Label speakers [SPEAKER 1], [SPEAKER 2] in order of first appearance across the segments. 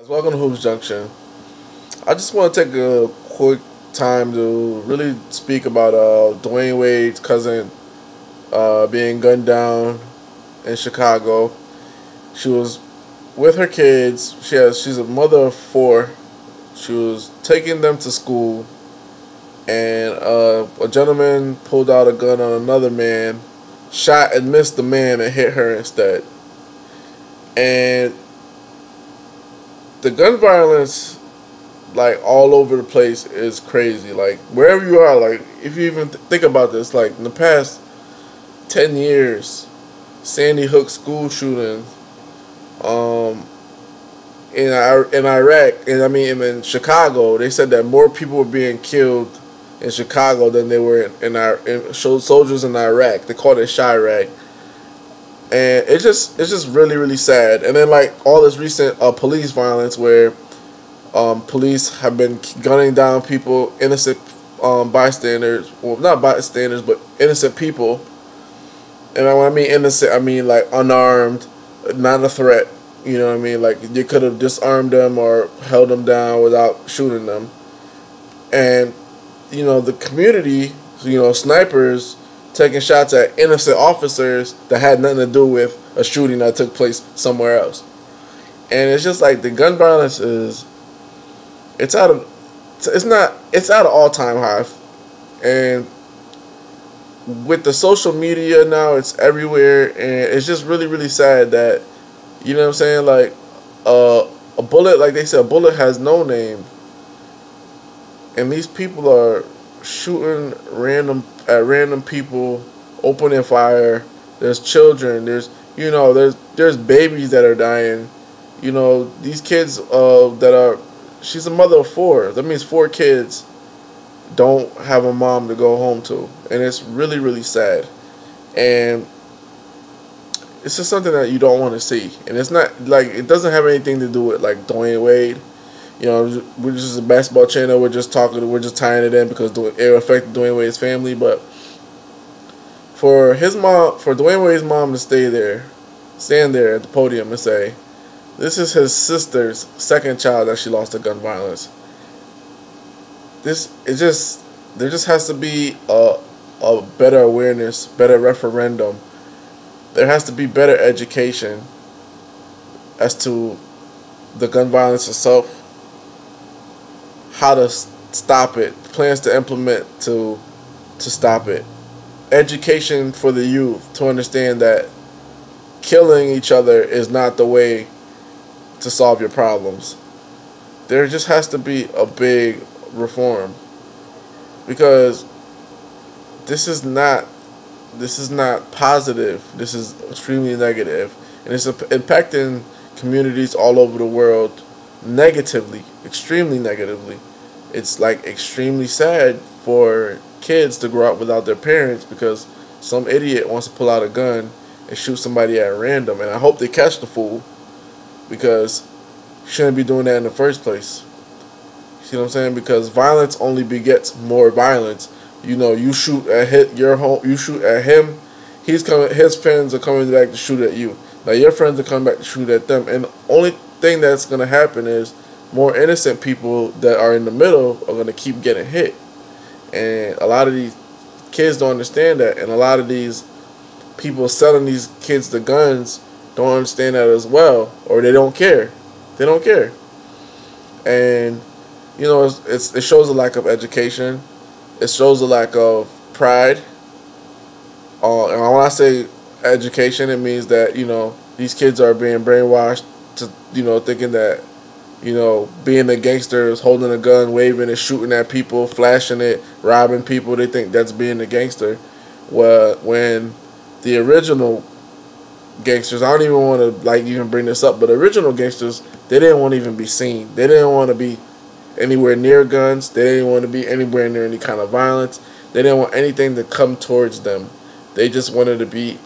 [SPEAKER 1] Welcome to Hoops Junction. I just want to take a quick time to really speak about Dwyane Wade's cousin being gunned down in Chicago. She was with her kids. She's a mother of 4. She was taking them to school, and a gentleman pulled out a gun on another man, shot and missed the man and hit her instead. And the gun violence, like, all over the place is crazy. Like, wherever you are, like, if you even think about this, like, in the past 10 years, Sandy Hook school shooting, in Iraq, and in Chicago, they said that more people were being killed in Chicago than they were in soldiers in Iraq. They called it Chirac. And it's just really, really sad. And then, like, all this recent police violence where police have been gunning down people, innocent bystanders, well, not bystanders, but innocent people. And when I mean innocent, I mean like unarmed, not a threat. You know what I mean? Like, you could have disarmed them or held them down without shooting them. And, you know, the community, snipers taking shots at innocent officers that had nothing to do with a shooting that took place somewhere else. And it's just like the gun violence it's at an all-time high. And with the social media now, it's everywhere, and it's just really, really sad that, you know what I'm saying, like, a bullet, like they said, a bullet has no name. And these people are shooting at random people, opening fire. There's children. There's babies that are dying. You know, these kids she's a mother of 4. That means 4 kids don't have a mom to go home to, and it's really, really sad. And it's just something that you don't want to see. And it's not like, it doesn't have anything to do with like Dwyane Wade. You know, we're just a basketball channel. We're just tying it in because it affected Dwyane Wade's family. But for Dwyane Wade's mom to stand there at the podium and say, this is his sister's 2nd child that she lost to gun violence. There just has to be a better awareness, better referendum. There has to be better education as to the gun violence itself, how to stop it, plans to implement to stop it, education for the youth to understand that killing each other is not the way to solve your problems. There just has to be a big reform, because this is not positive. This is extremely negative, and it's impacting communities all over the world negatively, extremely negatively. It's like extremely sad for kids to grow up without their parents because some idiot wants to pull out a gun and shoot somebody at random. And I hope they catch the fool, because you shouldn't be doing that in the first place. See what I'm saying? Because violence only begets more violence. You know, you shoot at you shoot at him, his friends are coming back to shoot at you. Now your friends are coming back to shoot at them, and the only thing that's going to happen is more innocent people that are in the middle are going to keep getting hit. And a lot of these kids don't understand that, and a lot of these people selling these kids the guns don't understand that as well, or they don't care. They don't care. And, you know, it shows a lack of education. It shows a lack of pride. And when I say education, it means that, you know, these kids are being brainwashed to, you know, thinking that, you know, being a gangster is holding a gun, waving it, shooting at people, flashing it, robbing people. They think that's being a gangster. Well, when the original gangsters, I don't even want to like even bring this up, but the original gangsters, they didn't want to even be seen. They didn't want to be anywhere near guns. They didn't want to be anywhere near any kind of violence. They didn't want anything to come towards them. They just wanted to be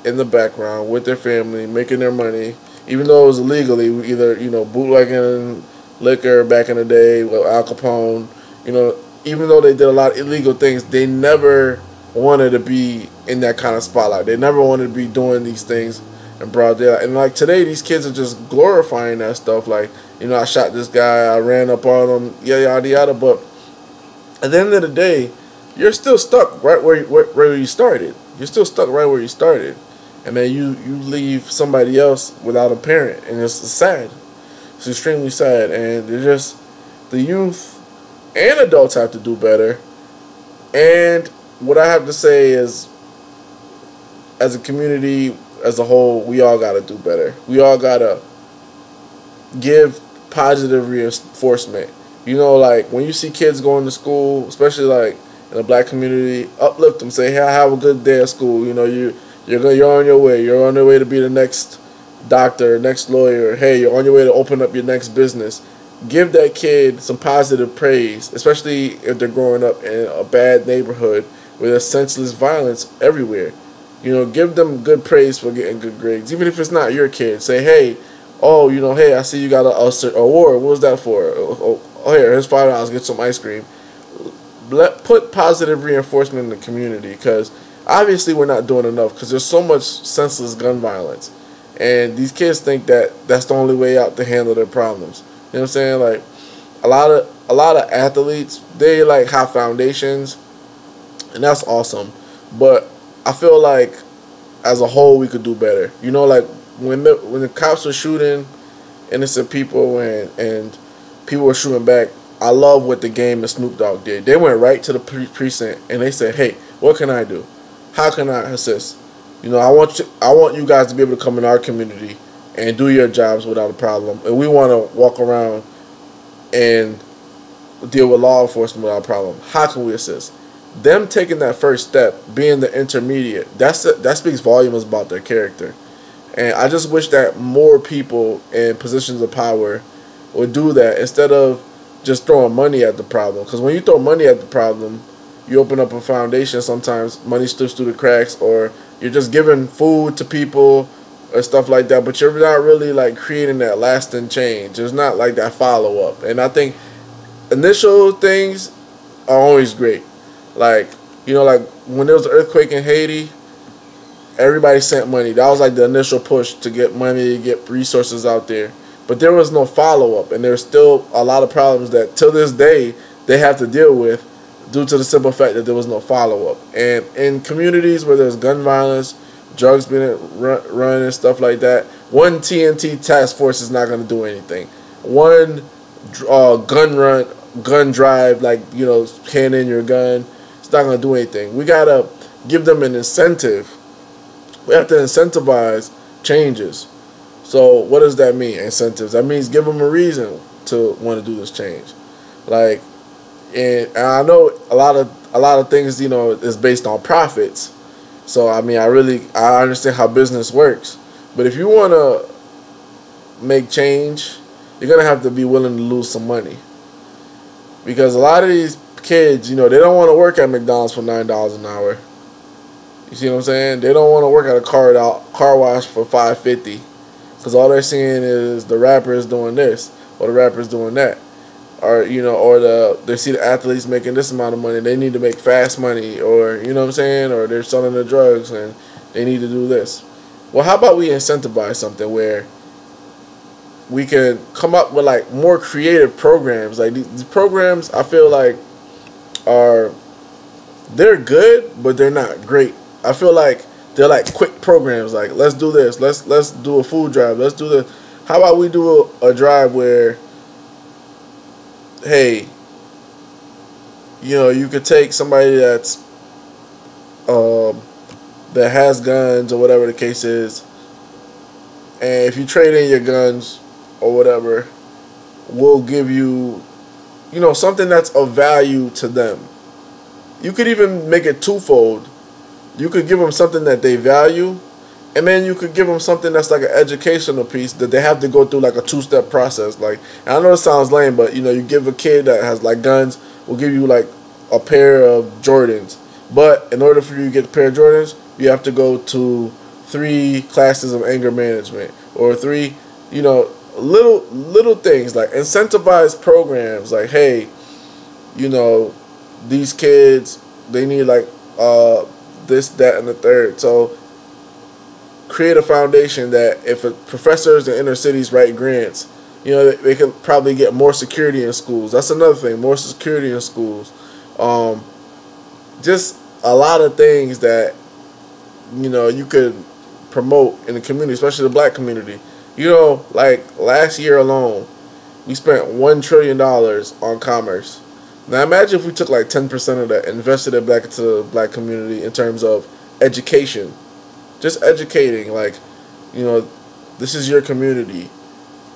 [SPEAKER 1] in the background with their family, making their money, even though it was illegally, either, you know, bootlegging liquor back in the day with Al Capone. You know, even though they did a lot of illegal things, they never wanted to be in that kind of spotlight. They never wanted to be doing these things in broad daylight. And like today, these kids are just glorifying that stuff. Like, you know, I shot this guy, I ran up on him, yada yada yada. But at the end of the day, you're still stuck right where you started. You're still stuck right where you started, and then you leave somebody else without a parent, and it's sad. It's extremely sad, and it's just the youth and adults have to do better. And what I have to say is, as a community as a whole, we all got to do better. We all got to give positive reinforcement. You know, like when you see kids going to school, especially like in the black community, uplift them. Say, hey, have a good day at school. You know, you're on your way. You're on your way to be the next doctor, next lawyer. Hey, you're on your way to open up your next business. Give that kid some positive praise, especially if they're growing up in a bad neighborhood where there's senseless violence everywhere. You know, give them good praise for getting good grades, even if it's not your kid. Say, hey, oh, you know, hey, I see you got an award. What was that for? Oh, here's $5. Get some ice cream. Put positive reinforcement in the community, because obviously we're not doing enough, because there's so much senseless gun violence, and these kids think that that's the only way out to handle their problems. You know what I'm saying? Like a lot of athletes, they like have foundations, and that's awesome. But I feel like as a whole we could do better. You know, like when the cops were shooting innocent people and people were shooting back, I love what the game and Snoop Dogg did. They went right to the precinct and they said, hey, what can I do? How can I assist? You know, I want you guys to be able to come in our community and do your jobs without a problem. And we want to walk around and deal with law enforcement without a problem. How can we assist? Them taking that first step, being the intermediate, that speaks volumes about their character. And I just wish that more people in positions of power would do that instead of just throwing money at the problem. Because when you throw money at the problem, you open up a foundation. Sometimes money slips through the cracks, or you're just giving food to people or stuff like that, but you're not really like creating that lasting change. There's not like that follow-up. And I think initial things are always great. Like, you know, like when there was an earthquake in Haiti, everybody sent money. That was like the initial push to get money, to get resources out there. But there was no follow-up, and there's still a lot of problems that till this day they have to deal with due to the simple fact that there was no follow-up. And in communities where there's gun violence, drugs being run and stuff like that, one TNT task force is not going to do anything. One gun drive, like, you know, hand in your gun, it's not going to do anything. We got to give them an incentive. We have to incentivize changes. So what does that mean, incentives? That means give them a reason to want to do this change. Like, and I know a lot of things, you know, is based on profits. So I mean, I understand how business works. But if you want to make change, you're gonna have to be willing to lose some money. Because a lot of these kids, you know, they don't want to work at McDonald's for $9 an hour. You see what I'm saying? They don't want to work at a car wash for $5.50. Because all they're seeing is the rappers doing this or the rappers doing that, or, you know, or they see the athletes making this amount of money. They need to make fast money, or, you know what I'm saying, or they're selling the drugs and they need to do this. Well, how about we incentivize something where we can come up with like more creative programs? Like these programs, I feel like they're good, but they're not great. I feel like they're like quick programs, like let's do this, let's do a food drive, let's do this. How about we do a drive where, hey, you know, you could take somebody that has guns or whatever the case is, and if you trade in your guns or whatever, we'll give you, you know, something that's of value to them. You could even make it twofold. You could give them something that they value, and then you could give them something that's like an educational piece that they have to go through like a two-step process. Like, I know it sounds lame, but, you know, you give a kid that has like guns, we'll give you like a pair of Jordans. But in order for you to get a pair of Jordans, you have to go to 3 classes of anger management, or 3, you know, little things like incentivized programs. Like, hey, you know, these kids, they need like this, that, and the third. So create a foundation that if professors in inner cities write grants, you know, they could probably get more security in schools. That's another thing, more security in schools. Just a lot of things that, you know, you could promote in the community, especially the black community. You know, like last year alone, we spent $1 trillion on commerce. Now imagine if we took like 10% of that and invested it back into the black community in terms of education. Just educating, like, you know, this is your community.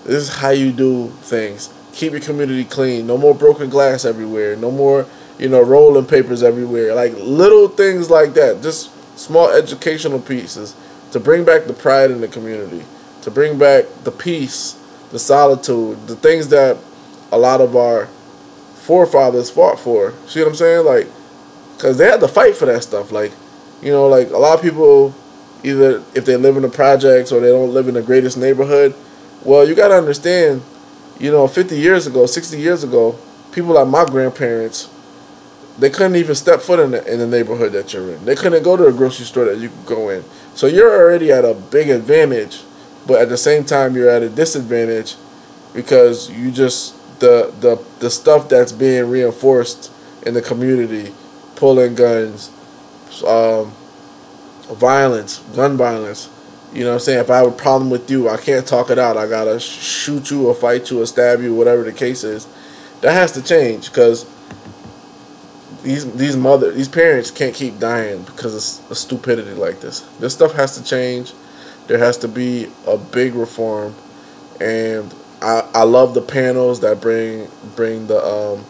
[SPEAKER 1] This is how you do things. Keep your community clean. No more broken glass everywhere. No more, you know, rolling papers everywhere. Like little things like that. Just small educational pieces to bring back the pride in the community. To bring back the peace, the solitude, the things that a lot of our forefathers fought for. See what I'm saying? Like, because they had to fight for that stuff. Like, you know, like a lot of people, either if they live in the projects or they don't live in the greatest neighborhood, well, you got to understand, you know, 50 years ago, 60 years ago, people like my grandparents, they couldn't even step foot in the neighborhood that you're in. They couldn't go to a grocery store that you could go in. So you're already at a big advantage, but at the same time you're at a disadvantage because you just the stuff that's being reinforced in the community, pulling guns, violence, gun violence. You know what I'm saying? If I have a problem with you, I can't talk it out. I gotta shoot you or fight you or stab you, whatever the case is. That has to change because these parents can't keep dying because of stupidity like this. This stuff has to change. There has to be a big reform, and I love the panels that bring the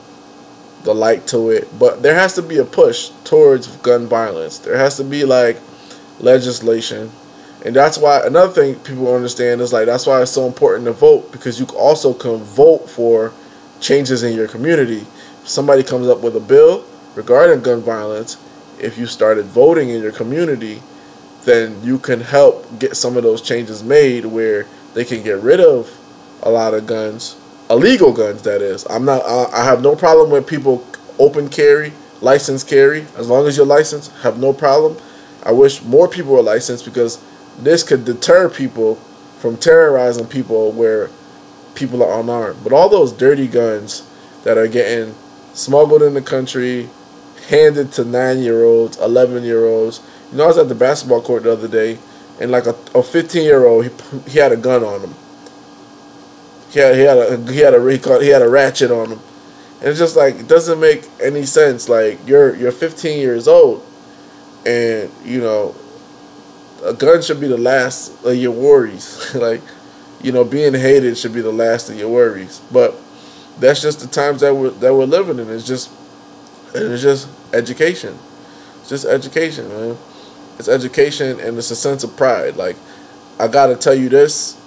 [SPEAKER 1] light to it. But there has to be a push towards gun violence. There has to be like legislation. And that's why another thing people understand is like that's why it's so important to vote, because you also can vote for changes in your community. If somebody comes up with a bill regarding gun violence, if you started voting in your community, then you can help get some of those changes made where they can get rid of a lot of guns, illegal guns that is. I have no problem with people open carry, licensed carry, as long as you're licensed, have no problem. I wish more people were licensed because this could deter people from terrorizing people where people are unarmed. But all those dirty guns that are getting smuggled in the country, handed to 9-year-olds, 11-year-olds. You know, I was at the basketball court the other day, and like a 15-year-old, he had a gun on him. He had a ratchet on him, and it's just like it doesn't make any sense. Like you're 15 years old, and you know. A gun should be the last of your worries. Like, you know, being hated should be the last of your worries. But that's just the times that we're living in. It's just education. It's just education, man. It's education, and it's a sense of pride. Like, I gotta tell you this: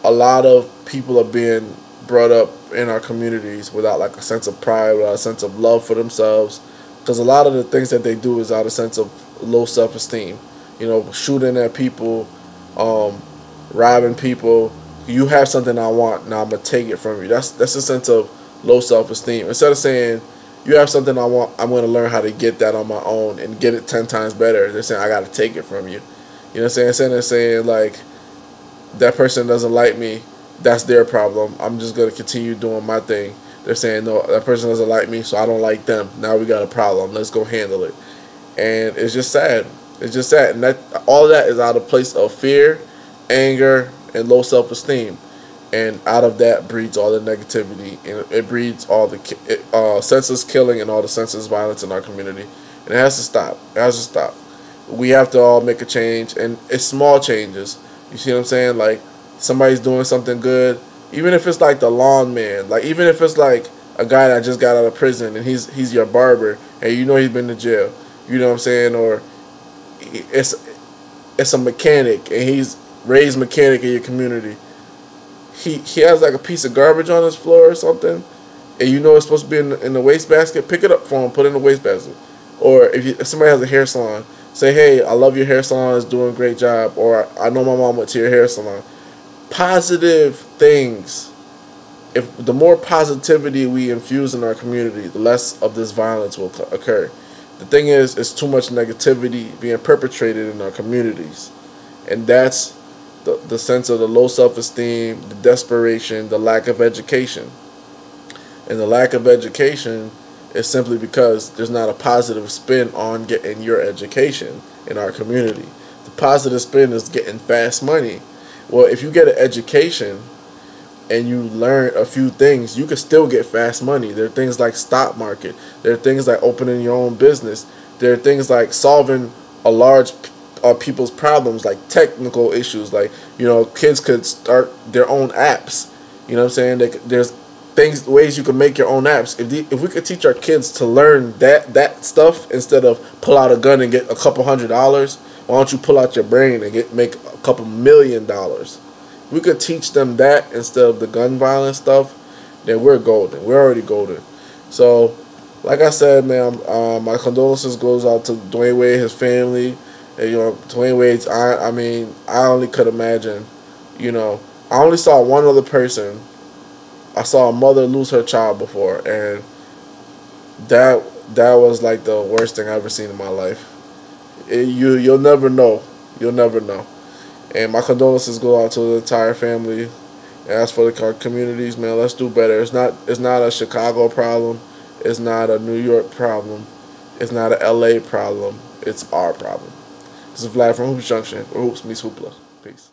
[SPEAKER 1] a lot of people are being brought up in our communities without like a sense of pride, without a sense of love for themselves, because a lot of the things that they do is out of a sense of low self-esteem. You know, shooting at people, robbing people. You have something I want, now I'm gonna take it from you. That's a sense of low self-esteem. Instead of saying you have something I want, I'm gonna learn how to get that on my own and get it 10 times better. They're saying I gotta take it from you. You know what I'm saying? Instead of saying like that person doesn't like me, that's their problem. I'm just gonna continue doing my thing. They're saying no, that person doesn't like me, so I don't like them. Now we got a problem. Let's go handle it. And it's just sad. It's just sad, and that all that is out of place of fear, anger, and low self-esteem, and out of that breeds all the negativity, and it breeds all the senseless killing and all the senseless violence in our community, and it has to stop. It has to stop. We have to all make a change, and it's small changes. You see what I'm saying? Like somebody's doing something good, even if it's like the lawn man, like even if it's like a guy that just got out of prison and he's your barber, and you know he's been to jail. You know what I'm saying? Or it's a mechanic and he's raised mechanic in your community. He has like a piece of garbage on his floor or something, and you know it's supposed to be in the wastebasket. Pick it up for him, put it in the wastebasket. Or if somebody has a hair salon, say, hey, I love your hair salon, it's doing a great job. Or I know my mom went to your hair salon. Positive things. If the more positivity we infuse in our community, the less of this violence will occur. The thing is, it's too much negativity being perpetrated in our communities. And that's the sense of the low self-esteem, the desperation, the lack of education. And the lack of education is simply because there's not a positive spin on getting your education in our community. The positive spin is getting fast money. Well, if you get an education and you learn a few things, you can still get fast money. There are things like stock market. There are things like opening your own business. There are things like solving a large people's problems, like technical issues. Like, you know, kids could start their own apps. You know what I'm saying? There's ways you can make your own apps. If we could teach our kids to learn that stuff instead of pull out a gun and get a couple $100, why don't you pull out your brain and make a couple $1 million? We could teach them that instead of the gun violence stuff, then we're golden. We're already golden. So, like I said, man, my condolences goes out to Dwyane Wade, his family. And, you know, Dwyane Wade's, I mean, I only could imagine, you know, I only saw one other person. I saw a mother lose her child before, and that was like the worst thing I've ever seen in my life. You'll never know. You'll never know. And my condolences go out to the entire family. And as for the communities, man, let's do better. It's not a Chicago problem. It's not a New York problem. It's not a LA problem. It's our problem. This is Vlad from Hoops Junction, where Hoops meets Hoopla. Peace.